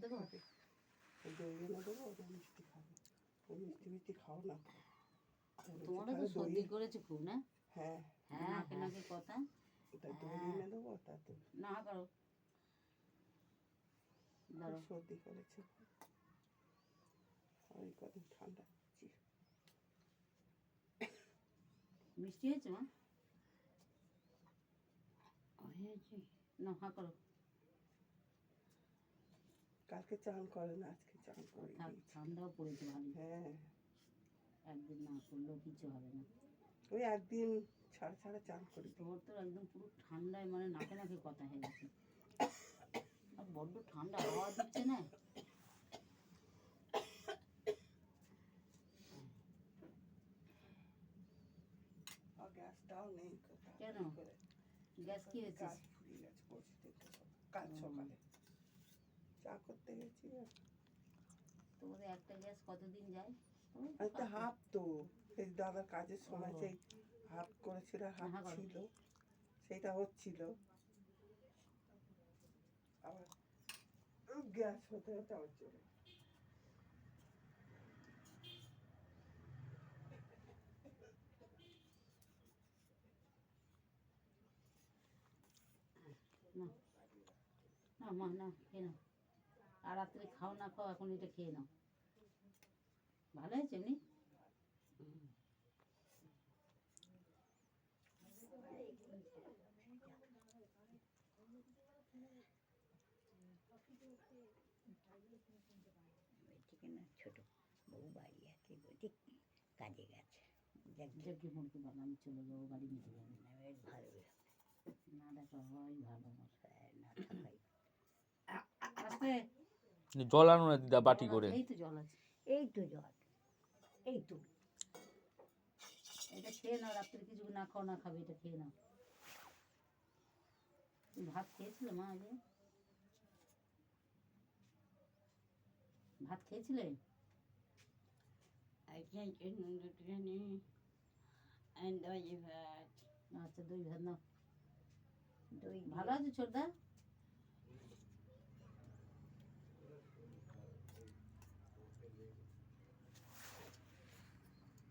দেবো? দই এনে দেবো, ওটা মিষ্টি খাবে। ও মিষ্টি মিষ্টি খাও না। তোমারও তো সর্দি করেছে খুব না? হ্যাঁ হ্যাঁ, নাকে নাকে কথা। তাই দই এনে দেবো, তাতে না করো, ধরো। সর্দি করেছে, ওই কদিন ঠান্ডা হচ্ছে। মিষ্টি হয়েছে মা? হয়েছে না, হা করো। কালকে চান করে না, আজকে চান করে থাক, দিয়েছি। ঠান্ডাও পড়েছে ভালো। হ্যাঁ, একদিন না করলেও কিছু হবে না। ওই একদিন ছাড়া ছাড়া চান করি। তোর তো একদম পুরো ঠান্ডায় মানে নাকে নাকে কথা হয়ে গেছে। আর বড্ড ঠান্ডা হাওয়া দিচ্ছে না। আর গ্যাসটাও নেই। কেন? গ্যাস কি হয়েছে? গ্যাস ফুরিয়ে গেছে বসে থেকে কাল সকালে চা করতে গেছি। তোমাদের একটা গ্যাস কতদিন যায়? একটা হাফ তো এই দাদার কাজের সময় সেই হাফ করেছিল, হাফ ছিল, সেটা হচ্ছিল। আবার গ্যাস হতে হতে আবার চলে। না মা, না খেয়ে নাও। আর রাত্রে খাও না খাও, এখন এটা খেয়ে নাও। ভালো হয়েছে এমনি? ছোট বউ বাড়ি আছে, ঠিক কাজে গেছে। যাকে মুরগি বানানো চলে যাবো, বাড়ি নিতে যাবে না। বেশ ভালো না দেখা হয় ভালো। না থাকাই। আস্তে জল আনো না দিদা বাটি করে। এই তো জল আছে, এই তো জল, এই তো। এটা খেয়ে নাও, রাত্রে কিছু না খাও না খাবে, এটা খেয়ে নাও। তুমি ভাত খেয়েছিলে মা? আগে ভাত খেয়েছিলে? দই ভাত, আচ্ছা, দই ভাত নাও। দই ভালো আছে ছোটদা?